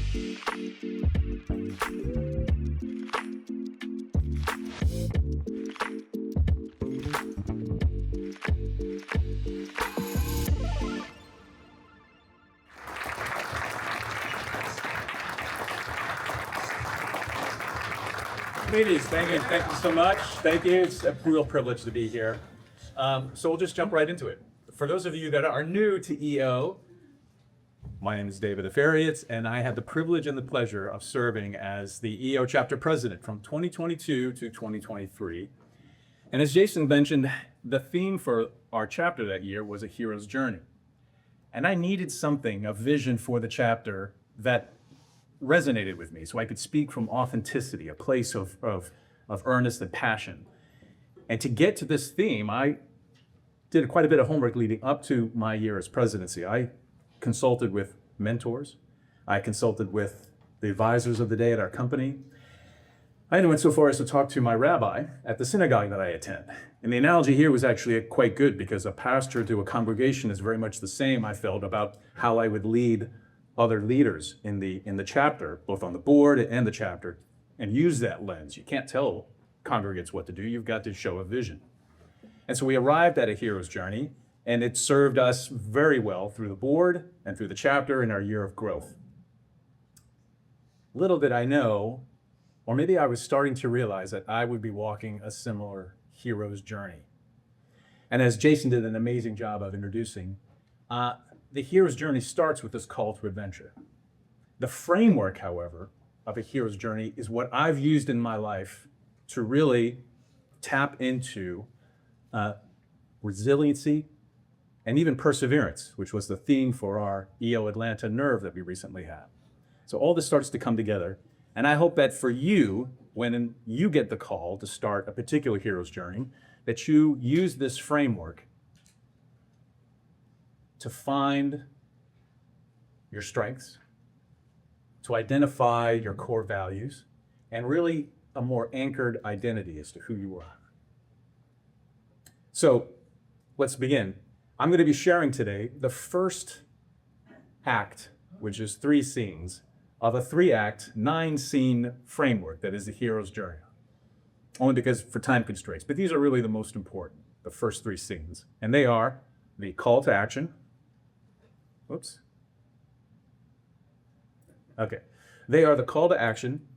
Ladies, thank you so much. Thank you. It's a real privilege to be here. So we'll just jump right into it. For those of you that are new to EO, my name is David Aferiat, and I had the privilege and the pleasure of serving as the EO chapter president from 2022 to 2023. And as Jason mentioned, the theme for our chapter that year was a hero's journey. And I needed something, a vision for the chapter that resonated with me, so I could speak from authenticity, a place of earnest and passion. And to get to this theme, I did quite a bit of homework leading up to my year as presidency. I consulted with mentors. I consulted with the advisors of the day at our company. I even went so far as to talk to my rabbi at the synagogue that I attend. And the analogy here was actually quite good, because a pastor to a congregation is very much the same, I felt, about how I would lead other leaders in the chapter, both on the board and the chapter, and use that lens. You can't tell congregants what to do. You've got to show a vision. And so we arrived at a hero's journey, and it served us very well through the board and through the chapter in our year of growth. Little did I know, or maybe I was starting to realize, that I would be walking a similar hero's journey. And as Jason did an amazing job of introducing, the hero's journey starts with this call to adventure. The framework, however, of a hero's journey is what I've used in my life to really tap into resiliency and even perseverance, which was the theme for our EO Atlanta Nerve that we recently had. So all this starts to come together. And I hope that for you, when you get the call to start a particular hero's journey, that you use this framework to find your strengths, to identify your core values, and really a more anchored identity as to who you are. So let's begin. I'm going to be sharing today the first act, which is 3 scenes, of a 3-act, 9-scene framework that is the hero's journey. Only because for time constraints, but these are really the most important, the first 3 scenes. And they are the call to action. Oops. Okay. They are the call to action,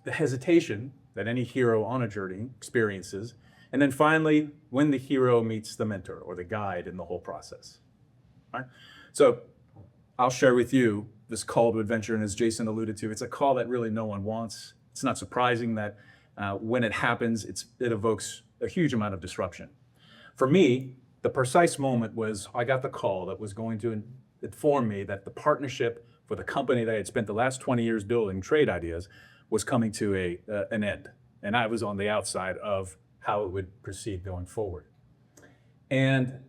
the hesitation that any hero on a journey experiences, and then finally, when the hero meets the mentor or the guide in the whole process. All right? So I'll share with you this call to adventure, and as Jason alluded to, it's a call that really no one wants. It's not surprising that when it happens, it evokes a huge amount of disruption. For me, the precise moment was I got the call that was going to informed me that the partnership for the company that I had spent the last 20 years building, Trade Ideas, was coming to an end. And I was on the outside of how it would proceed going forward. And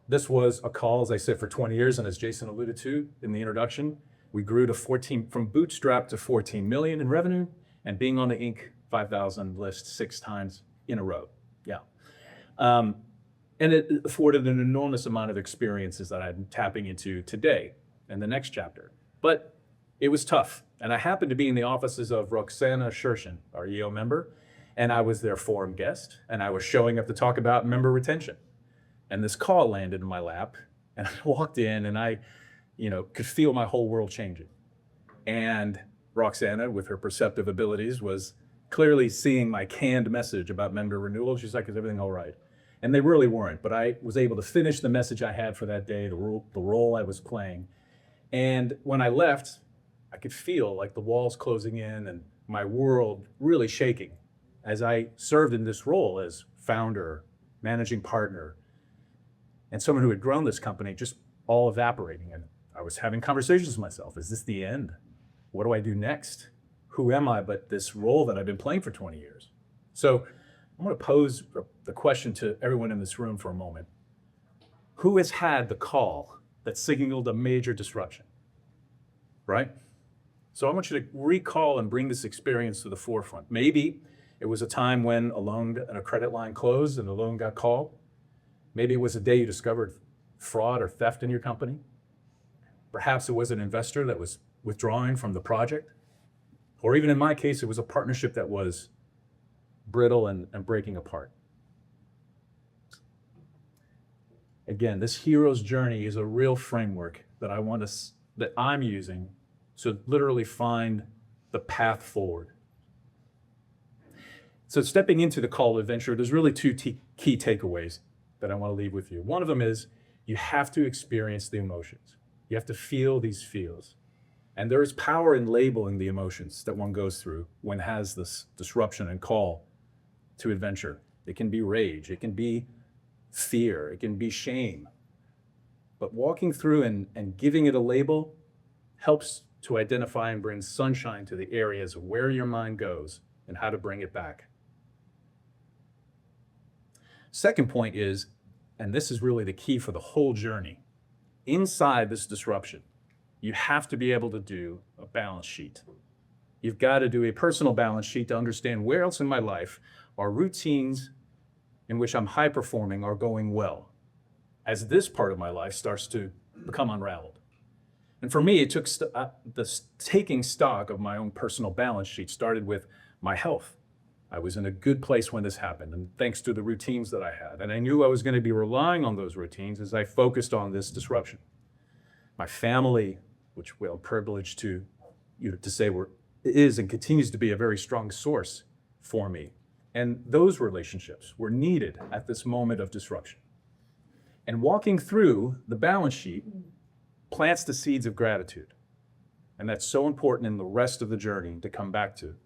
this was a call, as I said, for 20 years. And as Jason alluded to in the introduction, we grew to from bootstrap to 14 million in revenue, and being on the Inc. 5000 list 6 times in a row. Yeah. And it afforded an enormous amount of experiences that I'm tapping into today in the next chapter. But it was tough. And I happened to be in the offices of Roxana Shershin, our EO member, and I was their forum guest, and I was showing up to talk about member retention. And this call landed in my lap, and I walked in, and I could feel my whole world changing. And Roxana, with her perceptive abilities, was clearly seeing my canned message about member renewal. She's like, is everything all right? And they really weren't, but I was able to finish the message I had for that day, the role I was playing. And when I left, I could feel like the walls closing in and my world really shaking as I served in this role as founder, managing partner, and someone who had grown this company, just all evaporating. And I was having conversations with myself. Is this the end? What do I do next? Who am I but this role that I've been playing for 20 years? So I'm going to pose the question to everyone in this room for a moment. Who has had the call that signaled a major disruption, right? So I want you to recall and bring this experience to the forefront. Maybe it was a time when a loan and a credit line closed and the loan got called. Maybe it was a day you discovered fraud or theft in your company. Perhaps it was an investor that was withdrawing from the project, or even in my case, it was a partnership that was brittle and breaking apart. Again, this hero's journey is a real framework that that I'm using to literally find the path forward. So stepping into the call to adventure, there's really two key takeaways that I want to leave with you. One of them is you have to experience the emotions. You have to feel these feels. And there is power in labeling the emotions that one goes through when has this disruption and call to adventure. It can be rage, it can be fear, it can be shame. But walking through and giving it a label helps to identify and bring sunshine to the areas of where your mind goes and how to bring it back. Second point is, and this is really the key for the whole journey, inside this disruption, you have to be able to do a balance sheet. You've got to do a personal balance sheet to understand where else in my life are routines in which I'm high performing are going well, as this part of my life starts to become unraveled. And for me, it took taking stock of my own personal balance sheet started with my health. I was in a good place when this happened, and thanks to the routines that I had. And I knew I was going to be relying on those routines as I focused on this disruption. My family, which we're privileged to say is and continues to be a very strong source for me. And those relationships were needed at this moment of disruption. And walking through the balance sheet plants the seeds of gratitude. And that's so important in the rest of the journey to come back to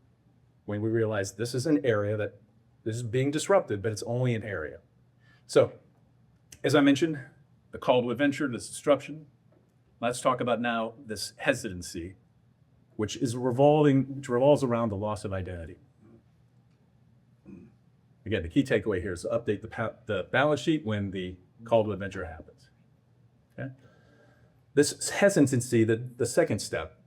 when we realize this is an area that this is being disrupted, but it's only an area. So, as I mentioned, the call to adventure, this disruption. Let's talk about now this hesitancy, which revolves around the loss of identity. Again, the key takeaway here is to update the balance sheet when the call to adventure happens. Okay? This hesitancy, the second step,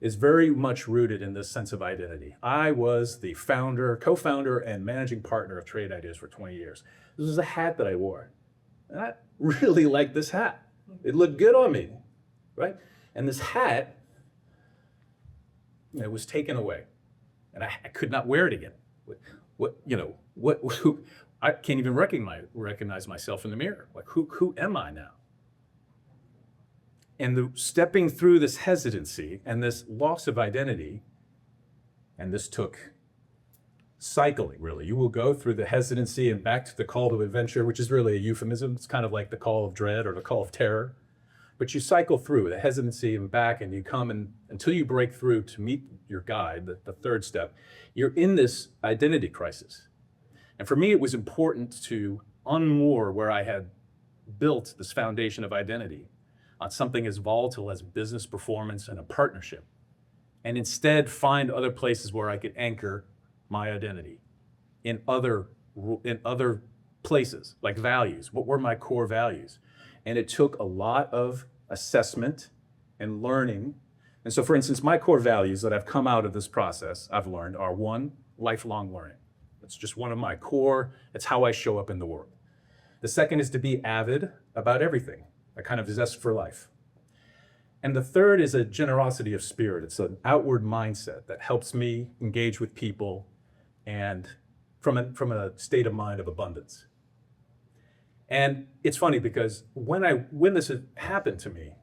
is very much rooted in this sense of identity. I was the co-founder, and managing partner of Trade Ideas for 20 years. This was a hat that I wore. And I really liked this hat. It looked good on me, right? And this hat, was taken away, and I could not wear it again. I can't even recognize myself in the mirror. Like, who am I now? And stepping through this hesitancy and this loss of identity, and this took cycling, really. You will go through the hesitancy and back to the call to adventure, which is really a euphemism. It's kind of like the call of dread or the call of terror. But you cycle through the hesitancy and back, and you come until you break through to meet your guide, the third step. You're in this identity crisis. And for me, it was important to unmoor where I had built this foundation of identity on something as volatile as business performance and a partnership, and instead find other places where I could anchor my identity in other places, like values. What were my core values? And it took a lot of assessment and learning. And so, for instance, my core values that have come out of this process, I've learned, are one, lifelong learning. It's just one of my core, it's how I show up in the world. The second is to be avid about everything, a kind of zest for life. And the third is a generosity of spirit. It's an outward mindset that helps me engage with people and from a state of mind of abundance. And it's funny because when this had happened to me,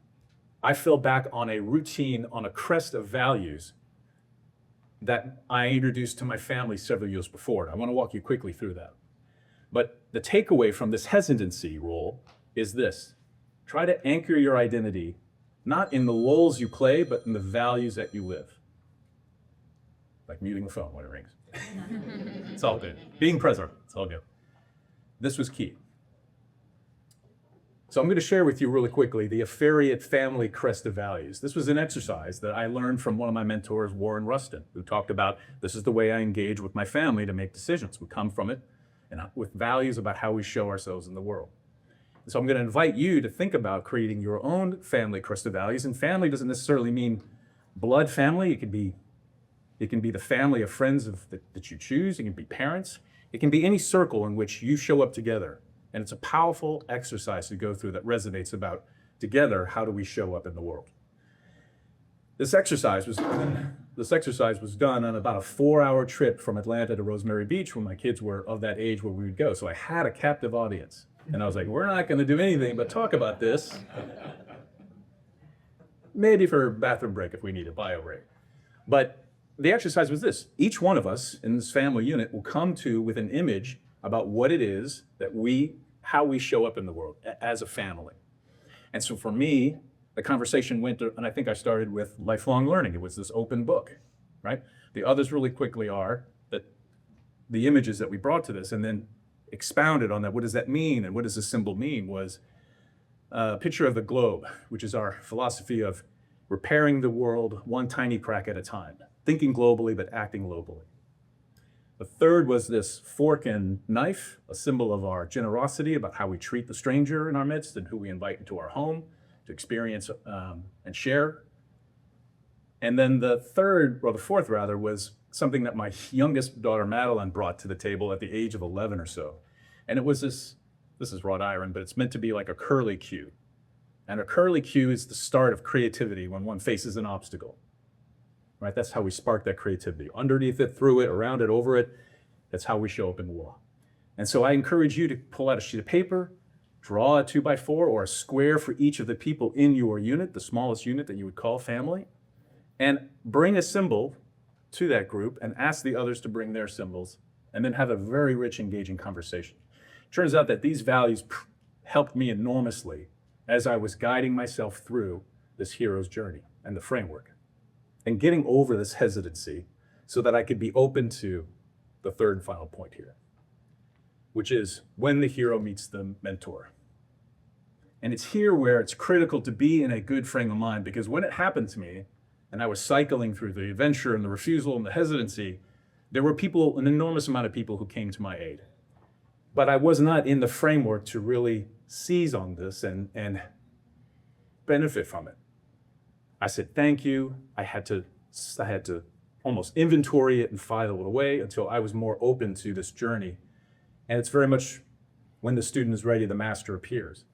I fell back on a routine, on a crest of values that I introduced to my family several years before. I want to walk you quickly through that. But the takeaway from this hesitancy rule is this: try to anchor your identity not in the roles you play, but in the values that you live. Like muting the phone when it rings. It's all good. Being present, it's all good. This was key. So I'm going to share with you really quickly the Aferiat family crest of values. This was an exercise that I learned from one of my mentors, Warren Rustin, who talked about this is the way I engage with my family to make decisions. We come from it and with values about how we show ourselves in the world. So I'm going to invite you to think about creating your own family crest of values. And family doesn't necessarily mean blood family. It can be the family of friends that you choose. It can be parents. It can be any circle in which you show up together. And it's a powerful exercise to go through that resonates about together, how do we show up in the world? This exercise was done on about a 4-hour trip from Atlanta to Rosemary Beach when my kids were of that age where we would go. So I had a captive audience. And I was like, we're not going to do anything but talk about this. Maybe for a bathroom break if we need a bio break. But the exercise was this. Each one of us in this family unit will come to with an image about what it is that how we show up in the world as a family. And so for me, the conversation went to, and I think I started with lifelong learning. It was this open book, right? The others really quickly are that the images that we brought to this and then expounded on that. What does that mean? And what does the symbol mean? Was a picture of the globe, which is our philosophy of repairing the world one tiny crack at a time, thinking globally, but acting locally. The third was this fork and knife, a symbol of our generosity about how we treat the stranger in our midst and who we invite into our home to experience and share. And then the fourth rather, was something that my youngest daughter, Madeline, brought to the table at the age of 11 or so. And it was this is wrought iron, but it's meant to be like a curly cue. And a curly cue is the start of creativity when one faces an obstacle, right? That's how we spark that creativity. Underneath it, through it, around it, over it, that's how we show up in war. And so I encourage you to pull out a sheet of paper, draw a 2x4 or a square for each of the people in your unit, the smallest unit that you would call family, and bring a symbol to that group and ask the others to bring their symbols, and then have a very rich, engaging conversation. Turns out that these values helped me enormously as I was guiding myself through this hero's journey and the framework, and getting over this hesitancy so that I could be open to the third and final point here, which is when the hero meets the mentor. And it's here where it's critical to be in a good frame of mind, because when it happened to me, and I was cycling through the adventure and the refusal and the hesitancy, there were an enormous amount of people who came to my aid. But I was not in the framework to really seize on this and benefit from it. I said, thank you. I had to almost inventory it and file it away until I was more open to this journey. And it's very much when the student is ready, the master appears.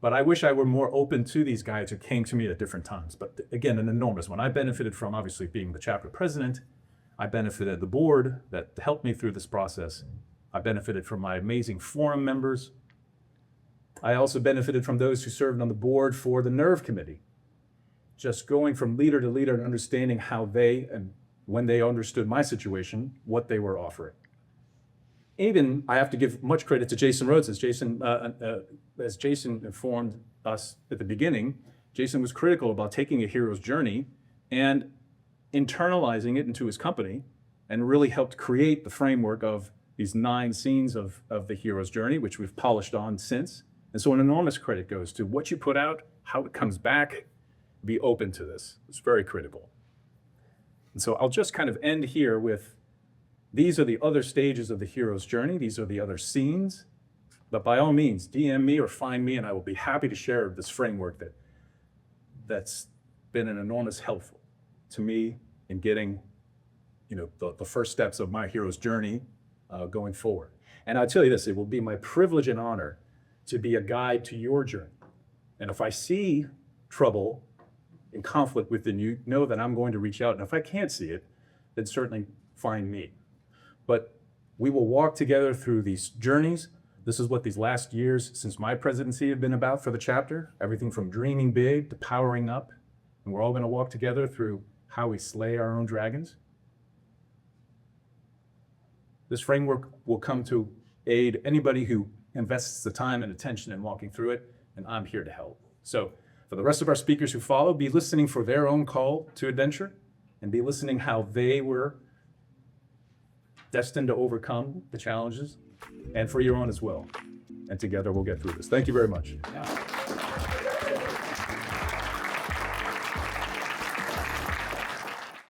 But I wish I were more open to these guys who came to me at different times. But again, an enormous one. I benefited from obviously being the chapter president. I benefited the board that helped me through this process. I benefited from my amazing forum members. I also benefited from those who served on the board for the NERV committee. Just going from leader to leader and understanding how they, and when they understood my situation, what they were offering. Even, I have to give much credit to Jason Rhodes, as Jason informed us at the beginning. Jason was critical about taking a hero's journey and internalizing it into his company, and really helped create the framework of these 9 scenes of the hero's journey, which we've polished on since. And so an enormous credit goes to what you put out, how it comes back. Be open to this. It's very critical. And so I'll just kind of end here with, these are the other stages of the hero's journey. These are the other scenes. But by all means, DM me or find me, and I will be happy to share this framework that's been an enormous help to me in getting, the first steps of my hero's journey going forward. And I'll tell you this, it will be my privilege and honor to be a guide to your journey. And if I see trouble and conflict within you, know that I'm going to reach out. And if I can't see it, then certainly find me. But we will walk together through these journeys. This is what these last years since my presidency have been about for the chapter, everything from dreaming big to powering up. And we're all going to walk together through how we slay our own dragons. This framework will come to aid anybody who invests the time and attention in walking through it, and I'm here to help. So for the rest of our speakers who follow, be listening for their own call to adventure, and be listening how they were destined to overcome the challenges, and for your own as well. And together we'll get through this. Thank you very much.